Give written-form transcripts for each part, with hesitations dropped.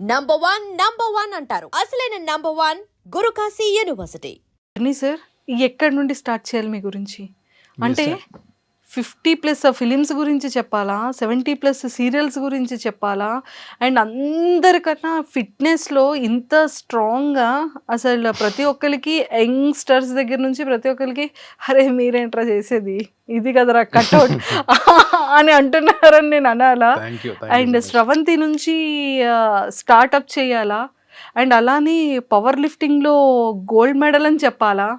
Number one అంటారు. అసలైన number one Gurukashi university. Sir ఎక్కడి నుండి స్టార్ట్ చేయాలి మీ గురించి? అంటే 50+ ఫిలిమ్స్ గురించి చెప్పాలా, 70+ సీరియల్స్ గురించి చెప్పాలా, అండ్ అందరికన్నా ఫిట్నెస్లో ఇంత స్ట్రాంగ్గా అసలు ప్రతి ఒక్కరికి యంగ్స్టర్స్ దగ్గర నుంచి ప్రతి ఒక్కరికి అరే మీరేంట్రా చేసేది ఇది కదరా కట్అవుట్ అని అంటున్నారని నేను అనాలా? అండ్ స్రవంతి నుంచి స్టార్ట్అప్ చేయాలా, అండ్ అలానే పవర్ లిఫ్టింగ్లో గోల్డ్ మెడల్ అని చెప్పాలా?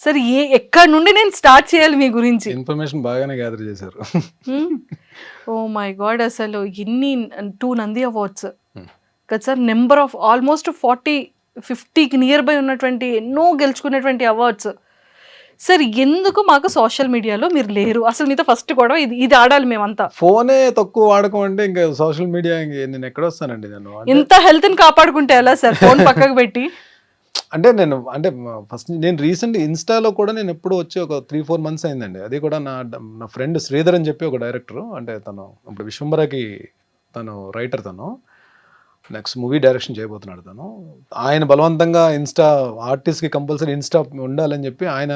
సరే ఎక్కడి నుండి నేను స్టార్ట్ చేయాలి మీ గురించి? ఇన్ఫర్మేషన్ బాగానే గ్యాదర్ చేశారు. ఓ మై గాడ్, అసలు ఎన్ని 2 నంది అవార్డ్స్ కదా సార్, నెంబర్ ఆఫ్ ఆల్మోస్ట్ 40-50కి నియర్ బై ఉన్నటువంటి ఎన్నో గెలుచుకున్నటువంటి అవార్డ్స్. సార్ ఎందుకు మాకు సోషల్ మీడియాలో మీరు లేరు? అసలు మీతో ఫస్ట్ కూడా ఇది ఆడాలి మేమంతా. ఫోనే తక్కువ వాడకం అంటే ఇంకా సోషల్ మీడియా నేను ఎక్కడ వస్తానండి? నేను ఇంత హెల్త్ని కాపాడుకుంటే ఎలా సార్ ఫోన్ పక్కకు పెట్టి? అంటే ఫస్ట్ నేను రీసెంట్ ఇన్స్టాలో కూడా నేను ఎప్పుడు వచ్చి ఒక 3-4 మంత్స్ అయిందండి. అది కూడా నా ఫ్రెండ్ శ్రీధర్ అని చెప్పి ఒక డైరెక్టర్, అంటే తను ఇప్పుడు విశ్వంబరకి తను రైటర్, తను నెక్స్ట్ మూవీ డైరెక్షన్ చేయబోతున్నాడు. తను ఆయన బలవంతంగా ఇన్స్టా ఆర్టిస్ట్కి కంపల్సరీ ఇన్స్టా ఉండాలని చెప్పి ఆయన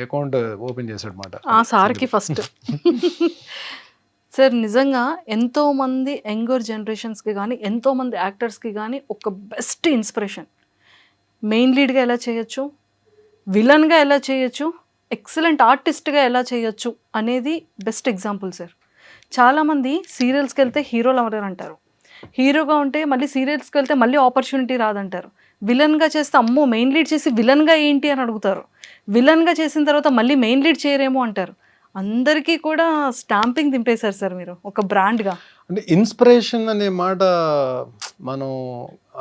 అకౌంట్ ఓపెన్ చేశాడు మాట. ఆ సార్కి ఫస్ట్ సార్ నిజంగా ఎంతోమంది యంగర్ జనరేషన్స్కి కానీ ఎంతోమంది యాక్టర్స్కి కానీ ఒక బెస్ట్ ఇన్స్పిరేషన్. మెయిన్ లీడ్గా ఎలా చేయొచ్చు, విలన్గా ఎలా చేయొచ్చు, ఎక్సలెంట్ ఆర్టిస్ట్గా ఎలా చేయొచ్చు అనేది బెస్ట్ ఎగ్జాంపుల్ సార్. చాలామంది సీరియల్స్కి వెళ్తే హీరోలు ఎవరు అంటారు, హీరోగా ఉంటే మళ్ళీ సీరియల్స్కి వెళ్తే మళ్ళీ ఆపర్చునిటీ రాదంటారు, విలన్గా చేస్తే అమ్మో మెయిన్ లీడ్ చేసి విలన్గా ఏంటి అని అడుగుతారు, విలన్గా చేసిన తర్వాత మళ్ళీ మెయిన్ లీడ్ చేయరేమో అంటారు. అందరికీ కూడా స్టాంపింగ్ దింపేశారు సార్ మీరు ఒక బ్రాండ్గా. అంటే ఇన్స్పిరేషన్ అనే మాట మనం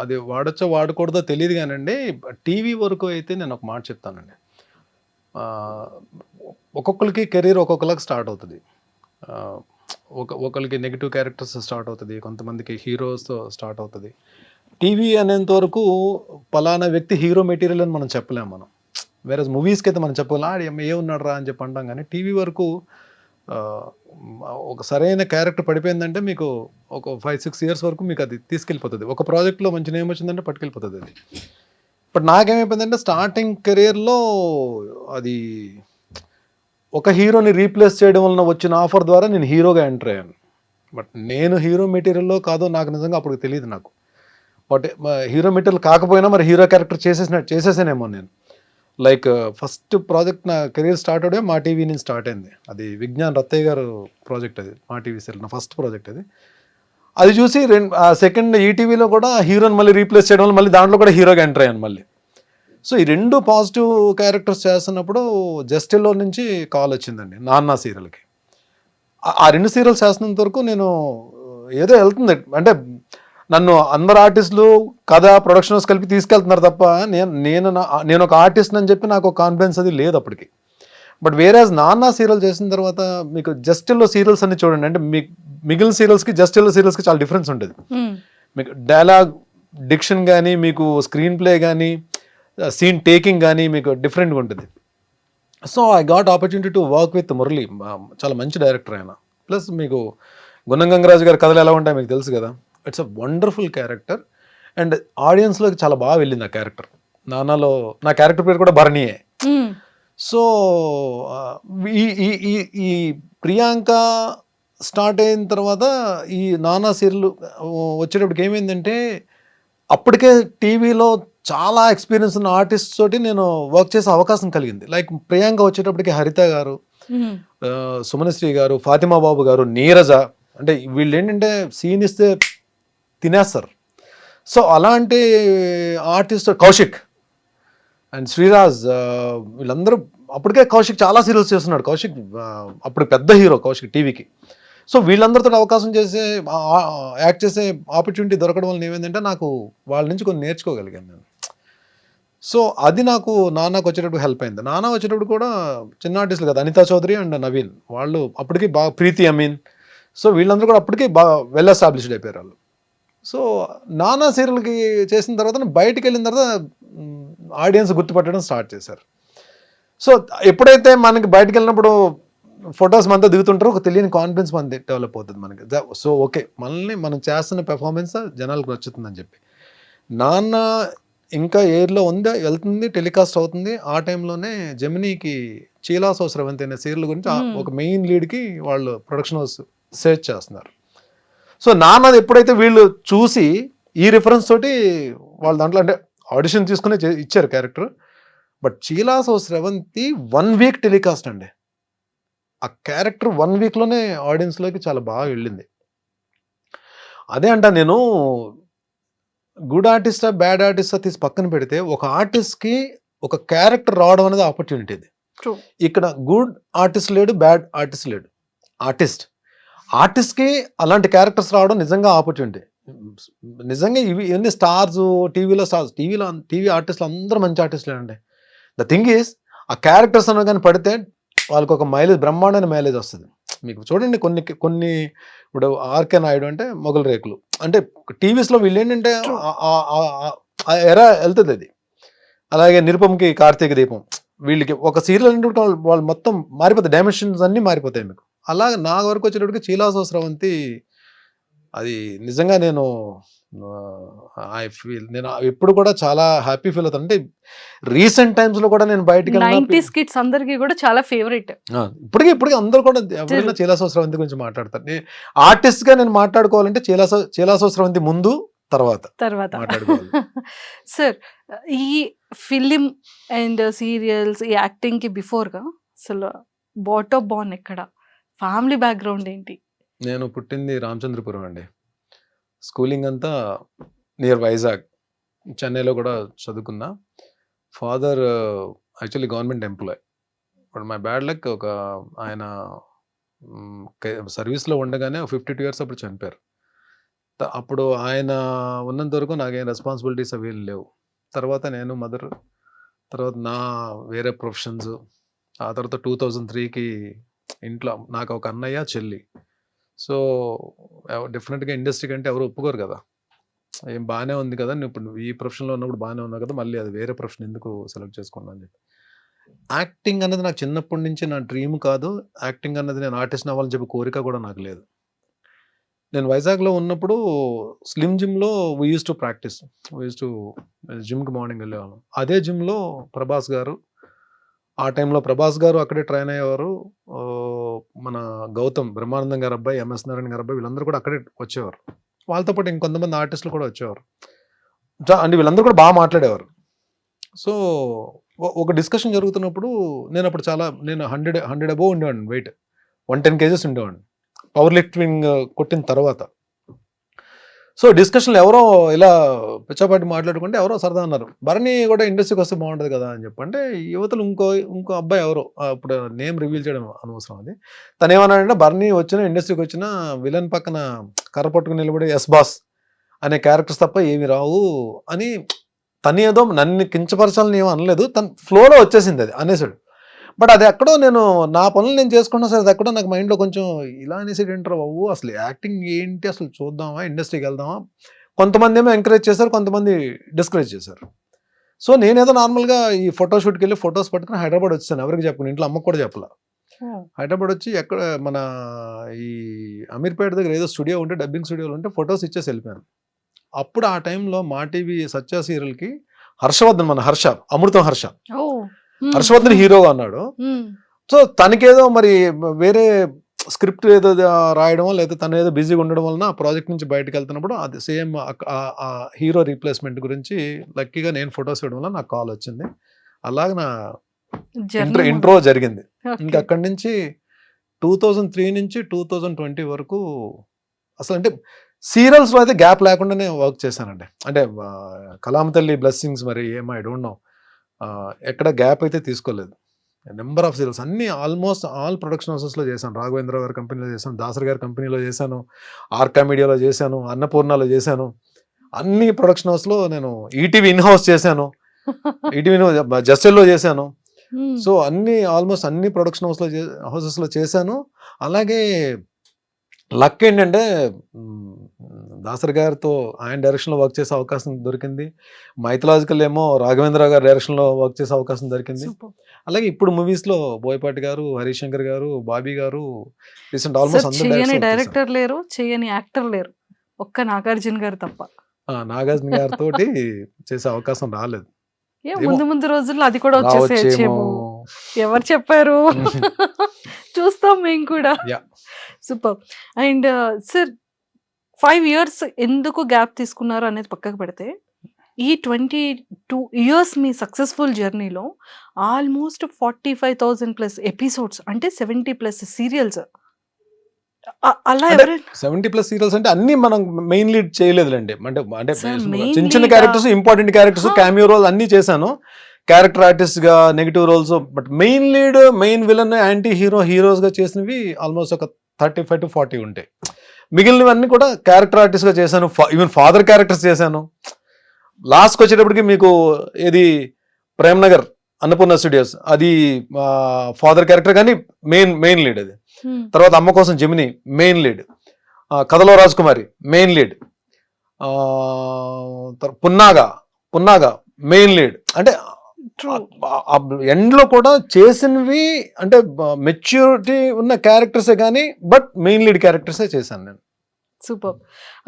అది వాడచ్చో వాడకూడదో తెలియదు కానండి. టీవీ వరకు అయితే నేను ఒక మాట చెప్తానండి, ఒక్కొక్కరికి కెరీర్ ఒక్కొక్కరికి స్టార్ట్ అవుతుంది. ఒకరికి నెగిటివ్ క్యారెక్టర్స్ స్టార్ట్ అవుతుంది, కొంతమందికి హీరోస్తో స్టార్ట్ అవుతుంది. టీవీ అనేంత వరకు పలానా వ్యక్తి హీరో మెటీరియల్ అని మనం చెప్పలేము. మనం వేరే మూవీస్కి అయితే మనం చెప్పగలం ఏ ఉన్నాడు రా అని చెప్పి అంటాం, కానీ టీవీ వరకు ఒక సరైన క్యారెక్టర్ పడిపోయిందంటే మీకు ఒక 5-6 ఇయర్స్ వరకు మీకు అది తీసుకెళ్ళిపోతుంది. ఒక ప్రాజెక్ట్లో మంచి నేమ్ వచ్చిందంటే పట్టుకెళ్ళిపోతుంది అది. బట్ నాకేమైపోయిందంటే స్టార్టింగ్ కెరియర్లో అది ఒక హీరోని రీప్లేస్ చేయడం వలన వచ్చిన ఆఫర్ ద్వారా నేను హీరోగా ఎంటర్ అయ్యాను. బట్ నేను హీరో మెటీరియల్లో కాదో నాకు నిజంగా అప్పుడు తెలియదు నాకు. బట్ హీరో మెటీరియల్ కాకపోయినా మరి హీరో క్యారెక్టర్ చేసేసానేమో నేను. లైక్ ఫస్ట్ ప్రాజెక్ట్ నా కెరీర్ స్టార్ట్ అవడే మా టీవీ నుంచి స్టార్ట్ అయింది. అది విజ్ఞాన్ రత్తయ్య గారు ప్రాజెక్ట్, అది మా టీవీ సెల్ నా ఫస్ట్ ప్రాజెక్ట్. అది చూసి సెకండ్ ఈటీవీలో కూడా హీరోని మళ్ళీ రీప్లేస్ చేయడం వల్ల మళ్ళీ దాంట్లో కూడా హీరోగా ఎంటర్ అయ్యాను మళ్ళీ. సో ఈ 2 పాజిటివ్ క్యారెక్టర్స్ చేస్తున్నప్పుడు జస్టిల్లో నుంచి కాల్ వచ్చిందండి నాన్న సీరియల్కి. ఆ 2 సీరియల్స్ చేస్తున్నంత వరకు నేను ఏదో వెళ్తుంది, అంటే నన్ను అందరు ఆర్టిస్టులు కథ ప్రొడక్షన్ హౌస్ కలిపి తీసుకెళ్తున్నారు తప్ప నేను ఒక ఆర్టిస్ట్ అని చెప్పి నాకు కాన్ఫిడెన్స్ అది లేదు అప్పటికి. బట్ వేరేజ్ నాన్న సీరియల్ చేసిన తర్వాత మీకు జస్టిల్లో సీరియల్స్ అన్ని చూడండి, అంటే మిగిలిన సీరియల్స్కి జస్టిల్లో సీరియల్స్కి చాలా డిఫరెన్స్ ఉంటుంది. మీకు డైలాగ్ డిక్షన్ కానీ, మీకు స్క్రీన్ ప్లే కానీ, సీన్ టేకింగ్ కానీ మీకు డిఫరెంట్గా ఉంటుంది. So I got opportunity to work with Murali, చాలా మంచి డైరెక్టర్ ఆయన. ప్లస్ మీకు గుణం గంగరాజు గారి కథలు ఎలా ఉంటాయి మీకు తెలుసు కదా. It's a wonderful character and ఆడియన్స్లోకి చాలా బాగా వెళ్ళింది ఆ క్యారెక్టర్. నాన్నలో నా క్యారెక్టర్ పేరు కూడా భరణియే. సో ఈ ప్రియాంక స్టార్ట్ అయిన తర్వాత ఈ నానా సీరియల్ వచ్చేటప్పటికి ఏమైందంటే అప్పటికే టీవీలో చాలా ఎక్స్పీరియన్స్ ఉన్న ఆర్టిస్ట్ తోటి నేను వర్క్ చేసే అవకాశం కలిగింది. లైక్ ప్రియాంక వచ్చేటప్పటికి హరిత గారు, సుమనశ్రీ గారు, ఫాతిమా బాబు గారు, నీరజ, అంటే వీళ్ళు ఏంటంటే సీన్ ఇస్తే తినేస్తారు. సో అలాంటి ఆర్టిస్ట్ కౌశిక్ అండ్ శ్రీరాజ్, వీళ్ళందరూ అప్పటికే కౌశిక్ చాలా సీరియల్స్ చేస్తున్నాడు. కౌశిక్ అప్పుడు పెద్ద హీరో కౌశిక్ టీవీకి. సో వీళ్ళందరితో అవకాశం చేసే యాక్ట్ చేసే ఆపర్చునిటీ దొరకడం వల్ల ఏమైందంటే నాకు వాళ్ళ నుంచి కొన్ని నేర్చుకోగలిగాను నేను. సో అది నాకు నాన్నకు వచ్చేటప్పుడు హెల్ప్ అయింది. నాన్న వచ్చేటప్పుడు కూడా చిన్న ఆర్టిస్టులు కదా, అనితా చౌదరి అండ్ నవీన్, వాళ్ళు అప్పటికి బాగా, ప్రీతి అమీన్, సో వీళ్ళందరూ కూడా అప్పటికి బాగా వెల్ ఎస్టాబ్లిష్డ్ అయిపోయారు వాళ్ళు. సో నానా సీరియల్కి చేసిన తర్వాత బయటికి వెళ్ళిన తర్వాత ఆడియన్స్ గుర్తుపట్టడం స్టార్ట్ చేశారు. సో ఎప్పుడైతే మనకి బయటకు వెళ్ళినప్పుడు ఫొటోస్ మనతో దిగుతుంటారు, ఒక తెలియని కాన్ఫిడెన్స్ మనది డెవలప్ అవుతుంది మనకి. సో ఓకే, మనల్ని మనం చేస్తున్న పెర్ఫార్మెన్స్ జనాలకు నచ్చుతుందని చెప్పి. నాన్న ఇంకా ఎయిర్లో ఉంది, వెళ్తుంది, టెలికాస్ట్ అవుతుంది. ఆ టైంలోనే జెమినీకి చీలాసో స్రవంతి అనే సీరియల్ గురించి ఒక మెయిన్ లీడ్కి వాళ్ళు ప్రొడక్షన్ హౌస్ సెర్చ్ చేస్తున్నారు. సో నాన్నది ఎప్పుడైతే వీళ్ళు చూసి ఈ రిఫరెన్స్ తోటి వాళ్ళు దాంట్లో అంటే ఆడిషన్ తీసుకుని ఇచ్చారు character. But చీలాసో Sravanthi 1 week telecast అండి. ఆ క్యారెక్టర్ 1 వీక్లోనే ఆడియన్స్లోకి చాలా బాగా వెళ్ళింది. అదే అంట నేను గుడ్ ఆర్టిస్టా బ్యాడ్ ఆర్టిస్టా తీసి పక్కన పెడితే ఒక ఆర్టిస్ట్కి ఒక క్యారెక్టర్ రావడం అనేది ఆపర్చునిటీ. ఇది ఇక్కడ గుడ్ ఆర్టిస్ట్ లేడు, బ్యాడ్ ఆర్టిస్ట్ లేడు. ఆర్టిస్ట్కి అలాంటి క్యారెక్టర్స్ రావడం నిజంగా ఆపర్చునిటీ. నిజంగా ఇవన్నీ స్టార్స్, టీవీ ఆర్టిస్టులు అందరూ మంచి ఆర్టిస్టులే అండి. ద థింగ్ ఈస్ ఆ క్యారెక్టర్స్ అన్న కానీ పడితే వాళ్ళకి ఒక మైలేజ్, బ్రహ్మాండమైన మైలేజ్ వస్తుంది. మీకు చూడండి కొన్ని ఇప్పుడు ఆర్కే నాయుడు అంటే మొగలు రేకులు అంటే టీవీస్లో వీళ్ళు ఏంటంటే ఎరా వెళ్తుంది అది. అలాగే నిరుపంకి కార్తీక దీపం, వీళ్ళకి ఒక సీరియల్ అంటే వాళ్ళు మొత్తం మారిపోతాయి, డైమెన్షన్స్ అన్నీ మారిపోతాయి మీకు. అలాగే నా వరకు వచ్చేటప్పటికి చీలాసో స్రవంతి అది నిజంగా నేను ఎప్పుడు కూడా చాలా హ్యాపీ ఫీల్ అవుతాను. అంటే రీసెంట్ టైమ్స్ లో కూడా నేను బయటకి 90s కిడ్స్ అందరికీ కూడా చాలా ఫేవరెట్. ఇప్పటికీ అందరూ కూడా ఎవరైనా చీలాసో స్రవంతి గురించి మాట్లాడతారు. ఆర్టిస్ట్ గా నేను మాట్లాడుకోవాలంటే చీలాసో స్రవంతి ముందు తర్వాత మాట్లాడుకోవాలి. సార్, ఈ ఫిలిం అండ్ సీరియల్స్, ఈ యాక్టింగ్ కి బిఫోర్ గా అసలు బాటమ్ బాన్ ఎక్కడ, ఫ్యామిలీ బ్యాక్గ్రౌండ్ ఏంటి? నేను పుట్టింది రామచంద్రపురం అండి. స్కూలింగ్ అంతా నియర్ వైజాగ్, చెన్నైలో కూడా చదువుకున్నా. Father actually government employee. But my bad luck ఒక ఆయన సర్వీస్లో ఉండగానే 52 ఇయర్స్ అప్పుడు చనిపోయారు. అప్పుడు ఆయన ఉన్నంత వరకు నాకేం రెస్పాన్సిబిలిటీస్ అవి లేవు. తర్వాత నేను మదర్, తర్వాత నా వేరే ప్రొఫెషన్స్. ఆ తర్వాత 2003కి ఇంట్లో నాకు ఒక అన్నయ్య, చెల్లి. సో డెఫినెట్గా ఇండస్ట్రీ కంటే ఎవరు ఒప్పుకోరు కదా. ఏం బాగానే ఉంది కదా, నువ్వు ఈ ప్రొఫెషన్లో ఉన్నప్పుడు బాగానే ఉన్నావు కదా, మళ్ళీ అది వేరే ప్రొఫెషన్ ఎందుకు సెలెక్ట్ చేసుకున్నాను అని చెప్పి. యాక్టింగ్ అన్నది నాకు చిన్నప్పటి నుంచి నా డ్రీమ్ కాదు. యాక్టింగ్ అన్నది నేను ఆర్టిస్ట్ అవ్వాలని చెప్పి కోరిక కూడా నాకు లేదు. నేను వైజాగ్లో ఉన్నప్పుడు స్లిమ్ జిమ్లో వీ యూస్ టు ప్రాక్టీస్. జిమ్కి మార్నింగ్ వెళ్ళేవాళ్ళం. అదే జిమ్లో ప్రభాస్ గారు, ఆ టైంలో ప్రభాస్ గారు అక్కడే ట్రైన్ అయ్యేవారు. మన గౌతమ్, బ్రహ్మానందం గారు అబ్బాయి, ఎంఎస్ నారాయణ గారు అబ్బాయి, వీళ్ళందరూ కూడా అక్కడే వచ్చేవారు. వాళ్ళతో పాటు ఇంకొంతమంది ఆర్టిస్టులు కూడా వచ్చేవారు. అంటే వీళ్ళందరూ కూడా బాగా మాట్లాడేవారు. సో ఒక డిస్కషన్ జరుగుతున్నప్పుడు నేను అప్పుడు నేను 100 అబోవ్ ఉండేవాడిని, వెయిట్ 110 kgs ఉండేవాడిని పవర్ లిఫ్టింగ్ కొట్టిన తర్వాత. సో డిస్కషన్లో ఎవరో ఇలా పిచ్చాపాటి మాట్లాడుకుంటే ఎవరో సరదా అన్నారు, భరణి కూడా ఇండస్ట్రీకి వస్తే బాగుంటుంది కదా అని చెప్పంటే, యువతలు ఇంకో అబ్బాయి ఎవరో, అప్పుడు నేమ్ రివీల్ చేయడం అనవసరం, అది తను ఏమన్నాడంటే, భరణి ఇండస్ట్రీకి వచ్చిన విలన్ పక్కన కర్ర పట్టుకుని నిలబడి ఎస్ బాస్ అనే క్యారెక్టర్స్ తప్ప ఏమి రావు అని. తను ఏదో నన్ను కించపరచాలని ఏమో అనలేదు, తను ఫ్లోలో వచ్చేసింది అది అనేసాడు. బట్ అది ఎక్కడో నేను నా పనులు నేను చేసుకున్నా సరే, అది ఎక్కడో నాకు మైండ్లో కొంచెం ఇలా అనేసి ఏంటారు బాబు, అసలు యాక్టింగ్ ఏంటి, అసలు చూద్దామా, ఇండస్ట్రీకి వెళ్దామా. కొంతమంది ఏమో ఎంకరేజ్ చేశారు, కొంతమంది డిస్కరేజ్ చేశారు. సో నేనేదో నార్మల్గా ఈ ఫోటోషూట్కి వెళ్ళి ఫొటోస్ పట్టుకుని హైదరాబాద్ వచ్చాను. ఎవరికి చెప్పను, ఇంట్లో అమ్మకు కూడా చెప్పలా. హైదరాబాద్ వచ్చి ఎక్కడ మన ఈ అమీర్పేట దగ్గర ఏదో స్టూడియో ఉంటే, డబ్బింగ్ స్టూడియోలో ఉంటే ఫొటోస్ ఇచ్చేసి వెళ్ళిపోయాను. అప్పుడు ఆ టైంలో మా టీవీ సత్య సీరియల్కి హర్షవర్ధన్, మన అమృతం హర్షవర్ధన్ హీరోగా అన్నాడు. సో తనకేదో మరి వేరే స్క్రిప్ట్ ఏదో రాయడమో లేదా తను ఏదో బిజీగా ఉండడం వలన ఆ ప్రాజెక్ట్ నుంచి బయటకు వెళ్తున్నప్పుడు అది సేమ్ ఆ హీరో రీప్లేస్మెంట్ గురించి లక్కీగా నేను ఫొటోస్ ఇవ్వడం వల్ల నాకు కాల్ వచ్చింది. అలాగే నా ఇంట్రో జరిగింది. ఇంకా అక్కడి నుంచి 2003 నుంచి 2020 వరకు అసలు అంటే సీరియల్స్లో అయితే గ్యాప్ లేకుండానే వర్క్ చేశానండి. అంటే కలామ తల్లి బ్లెస్సింగ్స్, మరి ఏమో ఐ డోంట్ నో, ఎక్కడ గ్యాప్ అయితే తీసుకోలేదు. నెంబర్ ఆఫ్ సీరియల్స్ అన్ని ఆల్మోస్ట్ ఆల్ ప్రొడక్షన్ హౌసెస్లో చేశాను. రాఘవేంద్ర గారి కంపెనీలో చేశాను, దాసరి గారి కంపెనీలో చేశాను, ఆర్కా మీడియాలో చేశాను, అన్నపూర్ణలో చేశాను. అన్ని ప్రొడక్షన్ హౌస్లో నేను ఈటీవీ ఇన్ హౌస్ చేశాను, ఈటీవీ జస్టెల్లో చేశాను. సో ఆల్మోస్ట్ అన్ని ప్రొడక్షన్ హౌసెస్లో చేశాను. అలాగే లక్ ఏంటంటే దాసరి గారితో ఆయన డైరెక్షన్లో వర్క్ చేసే అవకాశం దొరికింది. మైథలాజికల్ ఏమో రాఘవేంద్ర గారి డైరెక్షన్లో వర్క్ చేసే అవకాశం దొరికింది. సూపర్. అలాగే ఇప్పుడు మూవీస్లో బోయపాటి గారు, హరీష్ శంకర్ గారు, బాబీ గారు, రీసెంట్ ఆల్మోస్ట్ అందరు చేయని డైరెక్టర్స్ డైరెక్టర్ లేరు, చేయని యాక్టర్ లేరు, ఒక్క నాగార్జున గారు తప్ప. నాగార్జున గారితో చేసే అవకాశం రాలేదు. ముందు ముందు రోజుల్లో అది కూడా రావచ్చేమో. వచ్చేసేమో. ఎవరు చెప్పారు? చూస్తాం మేము కూడా. Yeah. Super. And sir 5 years ఎందుకు గ్యాప్ తీసుకున్నారు అనేది పక్కకు పెడితే, ఈ 22 years మీ సక్సెస్ఫుల్ జర్నీలో ఆల్మోస్ట్ 45,000+ ఎపిసోడ్స్, అంటే 70+ సీరియల్స్. అలా అంటే ఎవరైనా 70+ సీరియల్స్ అంటే అన్ని మనం మెయిన్ లీడ్ చేయలేదులేండి. అంటే Sir, main చిన్న చిన్న lead characters, important characters, cameo role అన్ని చేశాను. క్యారెక్టర్ ఆర్టిస్ట్ గా, negative roles. But main lead, main villain, anti hero, heroes గా చేసినవి ఆల్మోస్ట్ ఒక 35 to 40 ఉంటాయి. మిగిలినవన్నీ కూడా క్యారెక్టర్ ఆర్టిస్ట్ గా చేశాను. ఈవెన్ ఫాదర్ క్యారెక్టర్స్ చేశాను. లాస్ట్కి వచ్చేటప్పటికి మీకు ఏది ప్రేమ్ నగర్ అన్నపూర్ణ స్టూడియోస్, అది ఫాదర్ క్యారెక్టర్ కానీ మెయిన్ లీడ్ అది. తర్వాత Amma Kosam Gemini main lead, Kathalo Rajakumari main lead, Punnaga main lead. అంటే ఎండ్లో కూడా చేసినవి అంటే మెచ్యూరిటీ ఉన్న క్యారెక్టర్సే కానీ బట్ మెయిన్ లీడ్ క్యారెక్టర్సే చేశాను నేను. సూపర్.